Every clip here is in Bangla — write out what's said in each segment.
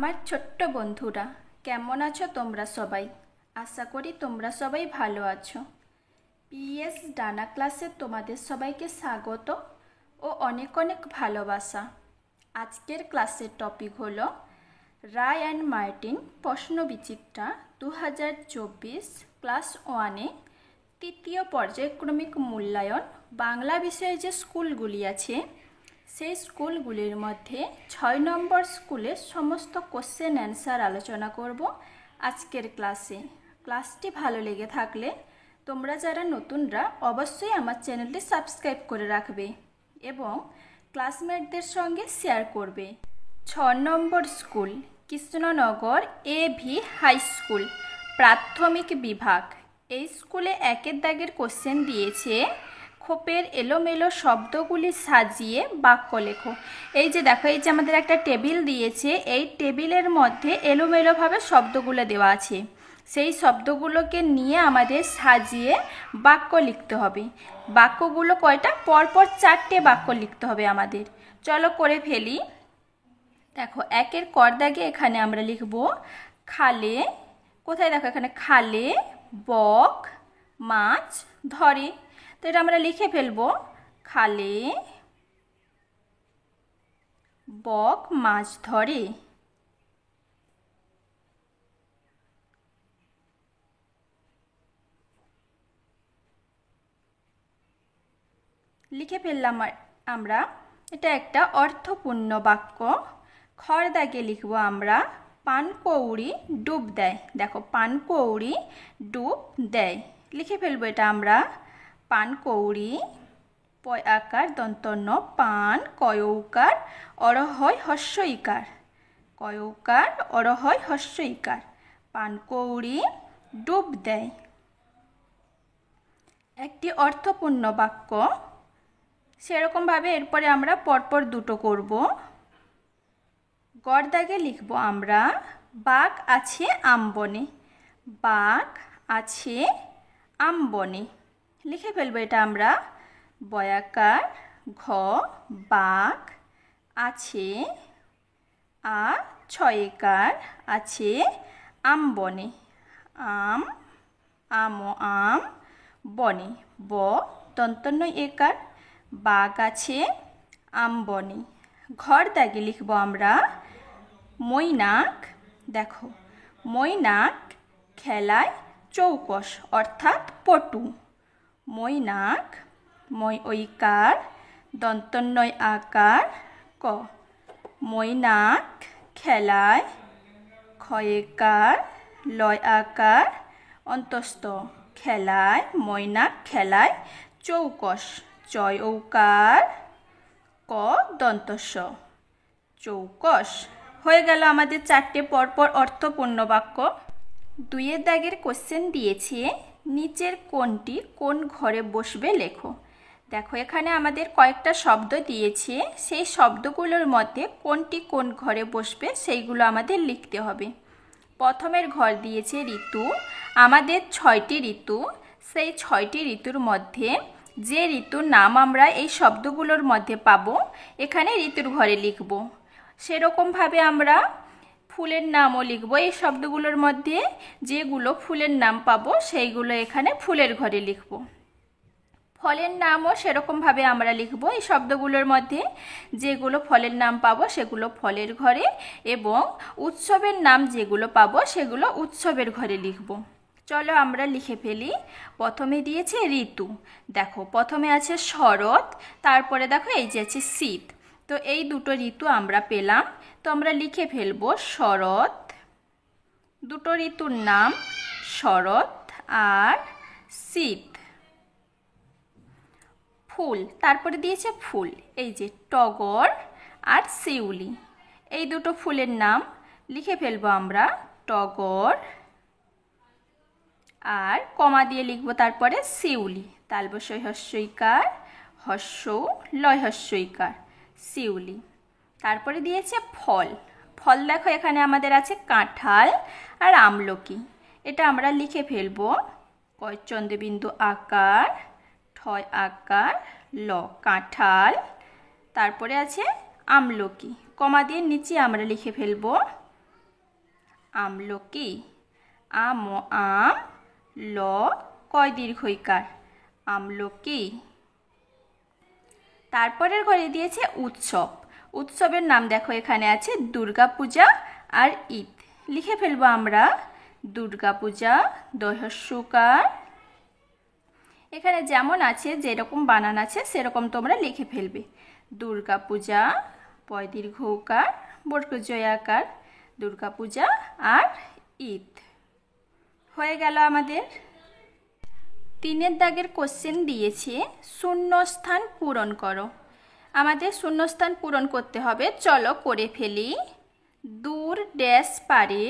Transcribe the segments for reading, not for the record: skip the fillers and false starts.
আমার ছোট্ট বন্ধুরা, কেমন আছো তোমরা সবাই? আশা করি তোমরা সবাই ভালো আছো। পিএস ডানা ক্লাসে তোমাদের সবাইকে স্বাগত ও অনেক অনেক ভালোবাসা। আজকের ক্লাসের টপিক হলো রায় অ্যান্ড মার্টিন প্রশ্নবিচিত্রা 2024 ক্লাস 1-এ তৃতীয় পর্যায়ক্রমিক মূল্যায়ন বাংলা বিষয়ে যে স্কুলগুলি আছে সেই স্কুলগুলির মধ্যে 6 নম্বর স্কুলের সমস্ত কোশ্চেন অ্যান্সার আলোচনা করব আজকের ক্লাসে। ক্লাসটি ভালো লেগে থাকলে তোমরা যারা নতুনরা অবশ্যই আমার চ্যানেলটি সাবস্ক্রাইব করে রাখবে এবং ক্লাসমেটদের সঙ্গে শেয়ার করবে। 6 number school Krishnanagar AV high school প্রাথমিক বিভাগ। এই স্কুলে একের দাগের কোশ্চেন দিয়েছে, খোপের এলোমেলো শব্দগুলি সাজিয়ে বাক্য লেখো। এই যে দেখো, এই যে আমাদের একটা টেবিল দিয়েছে, এই টেবিলের মধ্যে এলোমেলোভাবে শব্দগুলো দেওয়া আছে। সেই শব্দগুলোকে নিয়ে আমাদের সাজিয়ে বাক্য লিখতে হবে। বাক্যগুলো কয়টা? পরপর 4টে বাক্য লিখতে হবে আমাদের। চলো করে ফেলি। দেখো, একের কর দাগে এখানে আমরা লিখব খালে। কোথায়? দেখো এখানে খালে বক মাছ ধরে। তো এটা আমরা লিখে ফেলবো, খালে বক মাছ ধরে। লিখে ফেললাম আমরা। এটা একটা অর্থপূর্ণ বাক্য। খর দাগে লিখব আমরা পানকৌড়ি ডুব দেয়। দেখো, পানকৌড়ি ডুব দেয়। লিখে ফেলবো এটা আমরা, পানকৌড়ি পয় আকার দন্তন্য পান কয়ৌকার অরহয় হস্য ইকার, কয়ৌকার অরহয় হস্য ইকার, পানকৌড়ি ডুব দেয়। একটি অর্থপূর্ণ বাক্য। সেরকমভাবে এরপরে আমরা পরপর দুটো করব। গড় দাগে লিখব আমরা বাঘ আছে আম বনে। বাঘ আছে আম বনে। লিখে ফেলবো এটা আমরা, বয়াকার ঘ বাঘ আছে আ ছয়কার আছে আম বনে, আম আম আম বনে, ব দন্তন্য একার বাঘ আছে আম বনে। ঘর দাগে লিখব আমরা মৈনাক। দেখো, মৈনাক খেলায় চৌকস অর্থাৎ পটু। মৈনাক মই ঐকার দন্তন্যয় আকার ক, মৈনাক খেলায় ক্ষয়কার লয় আকার অন্তস্থ, খেলায় মৈনাক খেলায় চৌকস চয় ঔকার ক দন্তস্ব, চৌকস। হয়ে গেল আমাদের 4টে পরপর অর্থপূর্ণ বাক্য। 2-এর দাগের কোশ্চেন দিয়েছে, নিচের কোনটি কোন ঘরে বসবে লেখো। দেখো, এখানে আমাদের কয়েকটা শব্দ দিয়েছে, সেই শব্দগুলোর মধ্যে কোনটি কোন ঘরে বসবে সেইগুলো আমাদের লিখতে হবে। প্রথমের ঘর দিয়েছে ঋতু। আমাদের 6টি ঋতু। সেই 6টি ঋতুর মধ্যে যে ঋতুর নাম আমরা এই শব্দগুলোর মধ্যে পাবো, এখানে ঋতুর ঘরে লিখব। সেরকমভাবে আমরা ফুলের নামও লিখব। এই শব্দগুলোর মধ্যে যেগুলো ফুলের নাম পাবো সেইগুলো এখানে ফুলের ঘরে লিখব। ফলের নামও সেরকমভাবে আমরা লিখব। এই শব্দগুলোর মধ্যে যেগুলো ফলের নাম পাবো সেগুলো ফলের ঘরে, এবং উৎসবের নাম যেগুলো পাবো সেগুলো উৎসবের ঘরে লিখব। চলো আমরা লিখে ফেলি। প্রথমে দিয়েছে ঋতু। দেখো, প্রথমে আছে শরৎ, তারপরে দেখো এই যে আছে শীত। তো এই দুটো ঋতু আমরা পেলাম। তো আমরা লিখে ফেলবো শরৎ। দুটো ঋতুর নাম শরৎ আর শীত। ফুল, তারপরে দিয়েছে ফুল, এই যে টগর আর শিউলি। এই দুটো ফুলের নাম লিখে ফেলবো আমরা, টগর আর কমা দিয়ে লিখবো তারপরে শিউলি। তালবস্যই হস্যইকার হস্য লয় হস্যইকার শিউলি। তারপরে দিয়েছে ফল। ফল দেখো, এখানে আমাদের আছে কাঁঠাল আর আমলকি। এটা আমরা লিখে ফেলবো কয় চন্দ্রবিন্দু আকার ঠয় আকার ল, কাঁঠাল। তারপরে আছে আমলকি, কমা দিয়ে নিচে আমরা লিখে ফেলবো আমলকি। আম ও আম, ল কয় দীর্ঘইকার, আমলকি। তারপরের ঘরে দিয়েছে উৎসব। উৎসবের নাম দেখো এখানে আছে দুর্গাপূজা আর ঈদ। লিখে ফেলবো আমরা দুর্গাপূজা, দহস্যকার। এখানে যেমন আছে, যেরকম বানান আছে সেরকম তোমরা লিখে ফেলবে। দুর্গাপূজা, পয় দীর্ঘ উকার, বর্গজয়াকার, দুর্গাপূজা আর ঈদ। হয়ে গেল আমাদের। 3 দাগের কোশ্চেন দিয়েছে শূন্যস্থান পূরণ করো। আমাদের শূন্যস্থান পূরণ করতে হবে, চলো করে ফেলি। দূর ড্যাশ পারে,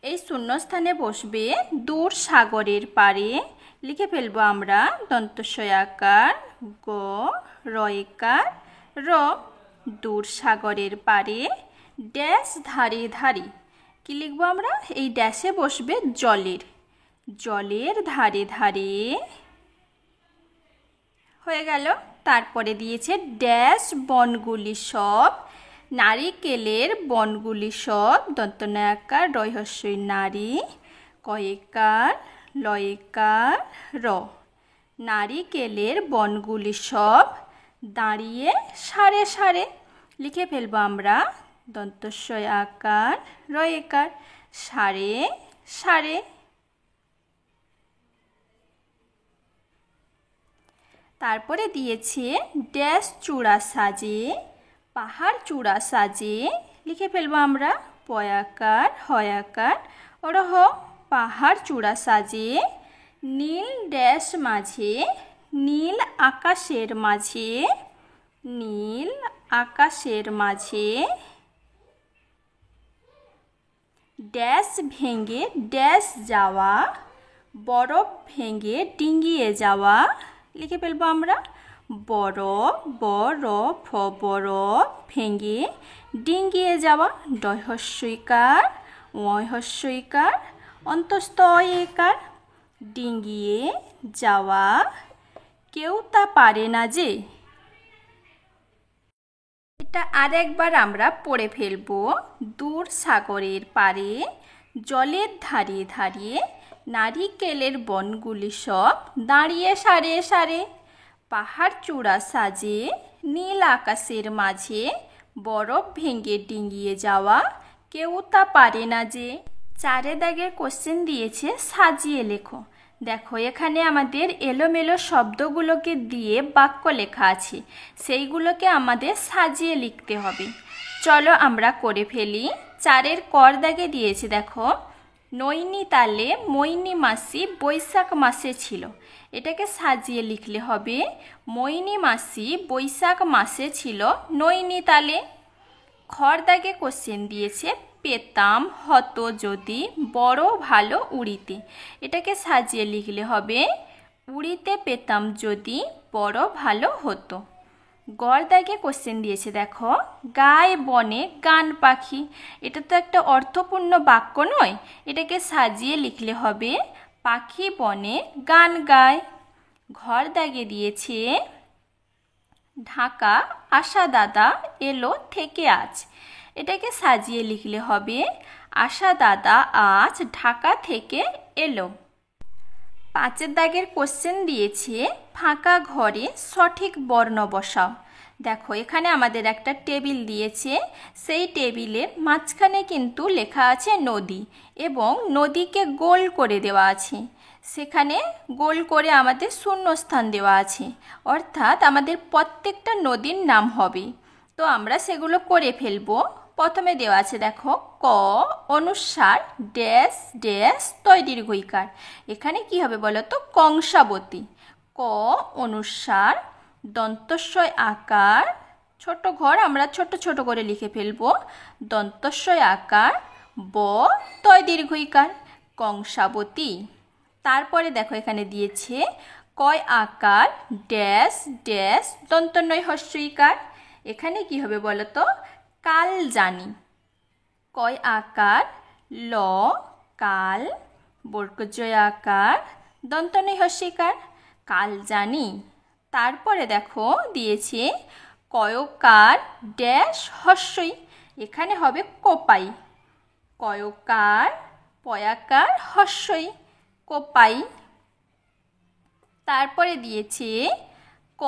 এই শূন্যস্থানে বসবে দূর সাগরের পারে। লিখে ফেলবো আমরা দন্তস্বয়াকার, গ রয়কার, র, দূর সাগরের পারে। ড্যাশ ধারে ধারে, কি লিখবো আমরা, এই ড্যাশে বসবে জলের, জলের ধারে ধারে। হয়ে গেল। তারপরে দিয়েছে ড্যাশ বনগুলি সব, নারিকেলের বনগুলি সব, দন্তনয়াকার রহস্যই নারী, কয়েকার লয়কার র। নারিকেলের বনগুলি সব দাঁড়িয়ে সারে সারে। লিখে ফেলবো আমরা দন্তস্বয় আকার রয়েকার, সারে সারে। তারপরে দিয়েছে ড্যাশ চূড়া সাজে, পাহাড় চূড়া সাজে। লিখে ফেলবো আমরা পয়াকার হয়াকার ওরহ, পাহাড় চূড়া সাজে। নীল ড্যাশ মাঝে, নীল আকাশের মাঝে, নীল আকাশের মাঝে। ড্যাশ ভেঙে ড্যাশ যাওয়া, বরফ ভেঙে ডিঙ্গিয়ে যাওয়া। লিখে ফেলবো আমরা বরফ, বরফ বরফ ভেঙে ডিঙ্গিয়ে যাওয়া, ডহস্যইকার ওয়হস্যইকার, অন্তস্থ অয়কার, ডিঙ্গিয়ে যাওয়া। কেউ তা পারে না যে, এটা আরেকবার আমরা পড়ে ফেলবো। দূর সাগরের পারে, জলের ধারে ধারে, নারিকেলের বনগুলি সব দাঁড়িয়ে সারে সারে। পাহাড় চূড়া সাজে, নীল আকাশের মাঝে, বরফ ভেঙে ডিঙ্গিয়ে যাওয়া, কেউ তা পারে না যে। 4 দাগের কোশ্চেন দিয়েছে সাজিয়ে লেখো। দেখো এখানে আমাদের এলোমেলো শব্দগুলোকে দিয়ে বাক্য লেখা আছে, সেইগুলোকে আমাদের সাজিয়ে লিখতে হবে। চলো আমরা করে ফেলি। 4 কর দাগে দিয়েছে দেখো নৈনিতালে মৈনী মাসি বৈশাখ মাসে ছিল। এটাকে সাজিয়ে লিখলে হবে মৈনী মাসি বৈশাখ মাসে ছিল নৈনিতালে। খর দাগে কোশ্চেন দিয়েছে পেতাম হতো যদি বড় ভালো উড়িতে। এটাকে সাজিয়ে লিখলে হবে উড়িতে পেতাম যদি বড় ভালো হতো। গড় দাগে কোশ্চেন দিয়েছে দেখো গায়ে বনে গান পাখি। এটা তো একটা অর্থপূর্ণ বাক্য নয়, এটাকে সাজিয়ে লিখলে হবে পাখি বনে গান গায়। ঘর দাগে দিয়েছে ঢাকা আশা দাদা এলো থেকে আজ। এটাকে সাজিয়ে লিখলে হবে আশা দাদা আজ ঢাকা থেকে এলো। 5 দাগের কোশ্চেন দিয়েছে ফাঁকা ঘরে সঠিক বর্ণ বসাও। দেখো এখানে আমাদের একটা টেবিল দিয়েছে, সেই টেবিলের মাঝখানে কিন্তু লেখা আছে নদী এবং নদীকে গোল করে দেওয়া আছে। সেখানে গোল করে আমাদের শূন্যস্থান দেওয়া আছে, অর্থাৎ আমাদের প্রত্যেকটা নদীর নাম হবে। তো আমরা সেগুলো করে ফেলবো। প্রথমে দেওয়া আছে দেখো ক অনুসার ড্যাশ ড্যাশ তয় দীর্ঘইকার। এখানে কি হবে বলো তো কংসাবতী। ক অনুসার দন্তস্বয় আকার, ছোট ঘর আমরা ছোট ছোট করে লিখে ফেলবো দন্তস্বয় আকার, ব তয় দীর্ঘইকার কংসাবতী। তারপরে দেখো এখানে দিয়েছে কয় আকার ড্যাশ ড্যাশ দন্তনয় হস্যইকার। এখানে কি হবে বলো তো কাল জানি। কয় আকার ল কাল, বর্গজয় আকার দন্তনয় হস্যইকার কাল জানি। তারপরে দেখো দিয়েছে কয়কার ড্যাশ হস্যই। এখানে হবে কোপাই। কয়কার পয়াকার হস্যই কোপাই। তারপরে দিয়েছে ক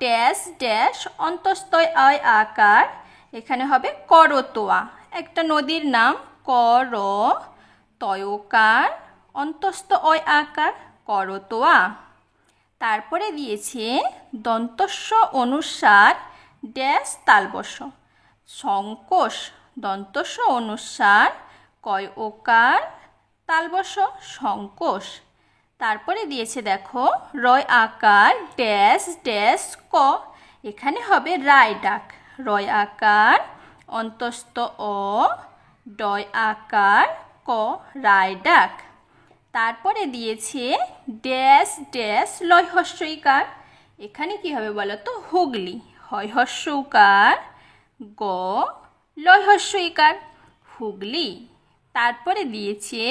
ড্যাশ ড্যাশ অন্তস্তয় অয় আকার, এখানে হবে করতোয়া, একটা নদীর নাম। কর তয়কার অন্তস্থ অয় আকার করতোয়া। তারপরে দিয়েছে দন্তস্ব অনুসার ড্যাশ তালবস, সংকোষ দন্তস্ব অনুসার কয় ওকার তালবস সংকোষ। তারপরে দিয়েছে দেখো রয় আকার ড্যাশ ড্যাশ ক, এখানে হবে রায় ডাক, রয় আকার অন্তস্থ অ ডয় আকার ক রায় ডাক। তারপরে দিয়েছে ড্যাশ ড্যাশ লয় হস্যইকার, এখানে কি হবে বলো তো হুগলি, হয় হস্যকার গ লয় হস্যইকার হুগলি। তারপরে দিয়েছে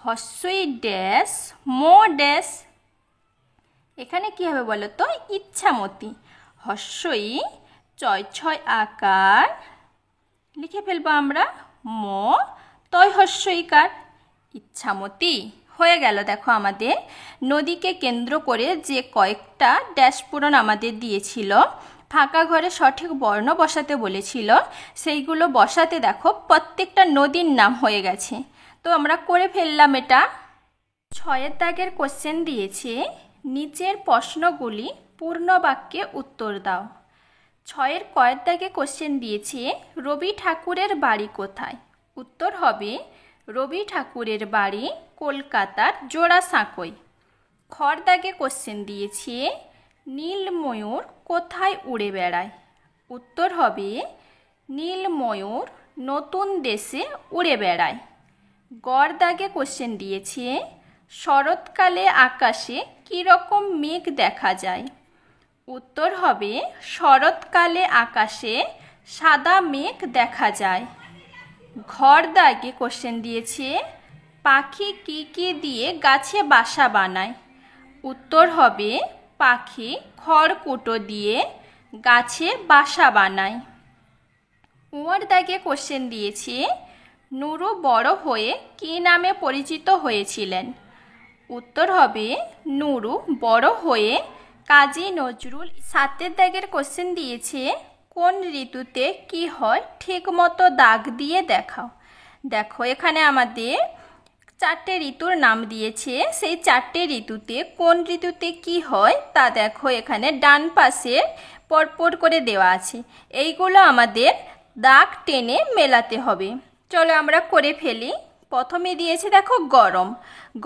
হস্যই ড্যাশ মো ড্যাশ, এখানে কি হবে বলো তো ইচ্ছামতি, হস্যই চয় ছয় আকার, লিখে ফেলবো আমরা ম তয় হস্যইকার ইচ্ছামতি। হয়ে গেল দেখো আমাদের নদীকে কেন্দ্র করে যে কয়েকটা ড্যাশ পূরণ আমাদের দিয়েছিল, ফাঁকা ঘরে সঠিক বর্ণ বসাতে বলেছিল, সেইগুলো বসাতে দেখো প্রত্যেকটা নদীর নাম হয়ে গেছে। তো আমরা করে ফেললাম এটা। 6 দাগের কোশ্চেন দিয়েছে নিচের প্রশ্নগুলি পূর্ণ বাক্যে উত্তর দাও। 6 কয়ের দাগে কোশ্চেন দিয়েছে রবি ঠাকুরের বাড়ি কোথায়, উত্তর হবে রবি ঠাকুরের বাড়ি কলকাতার জোড়াসাঁকোয়। খর দাগে কোশ্চেন দিয়েছে নীল ময়ূর কোথায় উড়ে বেড়ায়, উত্তর হবে নীল ময়ূর নতুন দেশে উড়ে বেড়ায়। গড় দাগে কোশ্চেন দিয়েছে শরৎকালে আকাশে কীরকম মেঘ দেখা যায়, উত্তর হবে শরৎকালে আকাশে সাদা মেঘ দেখা যায়। ঘর দাগে কোশ্চেন দিয়েছে পাখি কি কি দিয়ে গাছে বাসা বানায়, উত্তর হবে পাখি খড়কুটো দিয়ে গাছে বাসা বানায়। উঁয়ার দাগে কোশ্চেন দিয়েছে নুরু বড় হয়ে কী নামে পরিচিত হয়েছিলেন, উত্তর হবে নুরু বড় হয়ে কাজী নজরুল। 7 দাগের কোশ্চেন দিয়েছে কোন ঋতুতে কি হয় ঠিকমতো দাগ দিয়ে দেখাও। দেখো এখানে আমাদের 4টে ঋতুর নাম দিয়েছে, সেই 4টে ঋতুতে কোন ঋতুতে কি হয় তা দেখো এখানে ডান পাশে পরপর করে দেওয়া আছে, এইগুলো আমাদের দাগ টেনে মেলাতে হবে। চলো আমরা করে ফেলি। প্রথমে দিয়েছে দেখো গরম,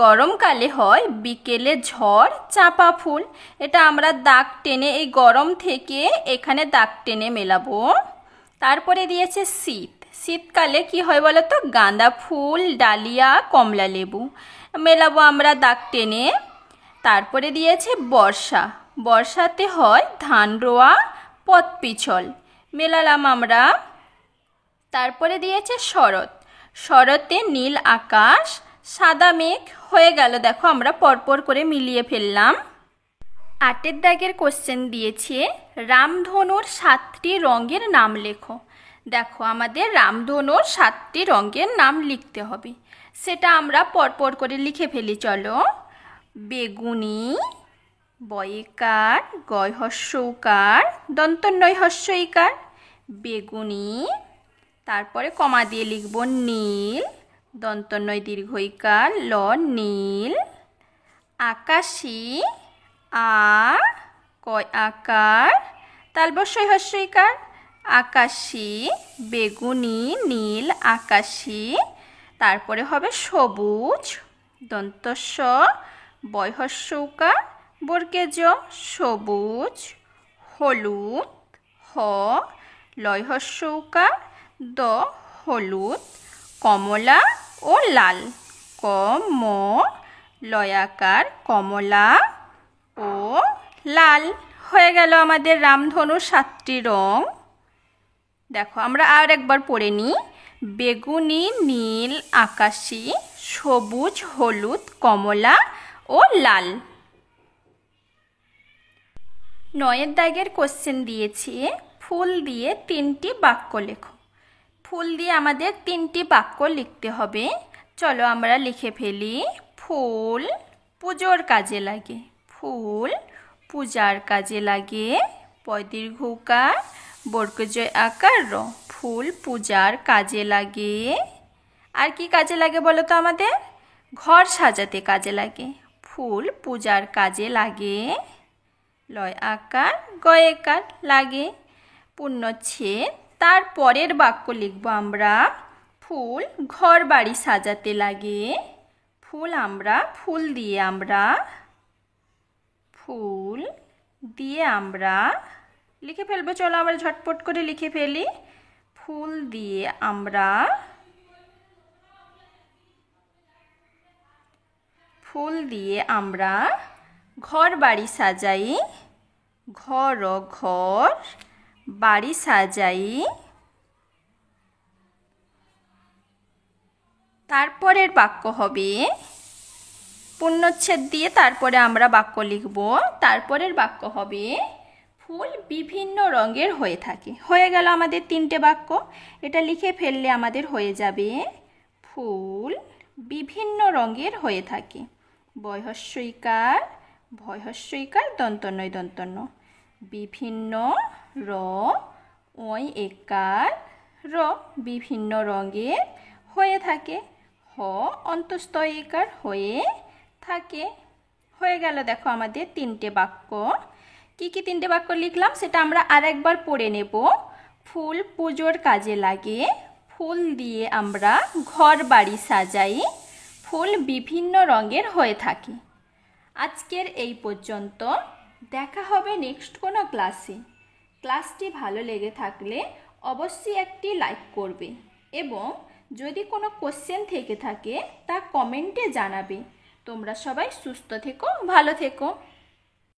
গরমকালে হয় বিকেলে ঝড় চাঁপা ফুল, এটা আমরা দাগ টেনে এই গরম থেকে এখানে দাগ টেনে মেলাবো। তারপরে দিয়েছে শীত, শীতকালে কি হয় বলো তো গাঁদা ফুল ডালিয়া কমলা লেবু, মেলাবো আমরা দাগ টেনে। তারপরে দিয়েছে বর্ষা, বর্ষাতে হয় ধান রোয়া পথ পিছল, মেলালাম আমরা। তারপরে দিয়েছে শরৎ, শরতে নীল আকাশ সাদা মেঘ, হয়ে গেল দেখো আমরা পরপর করে মিলিয়ে ফেললাম। 8 দাগের কোশ্চেন দিয়েছে রামধনুর 7টি রঙের নাম লেখো। দেখো আমাদের রামধনুর 7টি রঙের নাম লিখতে হবে, সেটা আমরা পরপর করে লিখে ফেলি চলো। বেগুনি বয়কার গয় হস্যকার দন্তন্বয় হস্যইকার বেগুনি। তারপরে কমা দিয়ে লিখব নীল দন্তন্বয় দীর্ঘইকার ল নীল। আকাশী আ কয় আকার তালবস্যই হস্যইকার আকাশী বেগুনি নীল আকাশী। তারপরে হবে সবুজ দন্তস্ব বয় হস্যৌকার বর্গেজ সবুজ। হলুদ হ লয় হস্যৌকার দ হলুদ। কমলা ও লাল কম লয়াকার কমলা ও লাল। হয়ে গেল আমাদের রামধনুর 7টি রং। দেখো আমরা আর একবার পড়ে নিই। বেগুনি নীল আকাশী সবুজ হলুদ কমলা ও লাল। 9 দাগের কোশ্চেন দিয়েছে ফুল দিয়ে 3টি বাক্য লেখো। ফুল দিয়ে আমাদের 3টি বাক্য লিখতে হবে। চলো আমরা লিখে ফেলি। ফুল পুজোর কাজে লাগে। ফুল পূজার কাজে লাগে। পদীর্ঘকার বর্গজয় আকার র। ফুল পূজার কাজে লাগে। আর কি কাজে লাগে বলো তো আমাদের? ঘর সাজাতে কাজে লাগে। ফুল পূজার কাজে লাগে। লয় আকার গয়েকার লাগে। পূর্ণচ্ছেদ তার পরের বাক্য লিখব আমরা। ফুল ঘর বাড়ি সাজাতে লাগে। ফুল দিয়ে আমরা লিখে ফেলবো। চলো আমরা ঝটপট করে লিখে ফেলি। ফুল দিয়ে আমরা ঘর বাড়ি সাজাই। ঘর বাড়ি সাজাই। তারপরের বাক্য হবে পূর্ণচ্ছেদ দিয়ে তারপরে আমরা বাক্য লিখব। তারপরের বাক্য হবে ফুল বিভিন্ন রঙের হয়ে থাকে। হয়ে গেল আমাদের 3টে বাক্য। এটা লিখে ফেললে আমাদের হয়ে যাবে ফুল বিভিন্ন রঙের হয়ে থাকে। ভয়হস্যইকার দন্তন্বয় দন্তন্য। বিভিন্ন র ওই একার র বিভিন্ন রঙের হয়ে থাকে। হ অন্তস্তয় একার হয়ে থাকে। হয়ে গেল দেখো আমাদের 3টে বাক্য। কি 3টে বাক্য লিখলাম সেটা আমরা আরেকবার পড়ে নেব। ফুল পুজোর কাজে লাগে। ফুল দিয়ে আমরা ঘর বাড়ি সাজাই। ফুল বিভিন্ন রঙের হয়ে থাকে। আজকের এই পর্যন্ত। দেখা হবে নেক্সট কোনো ক্লাসে। ক্লাসটি ভালো লেগে থাকলে অবশ্যই একটি লাইক করবে এবং যদি কোনো কোশ্চেন থেকে থাকে তা কমেন্টে জানাবে। তোমরা সবাই সুস্থ থেকো, ভালো থেকো।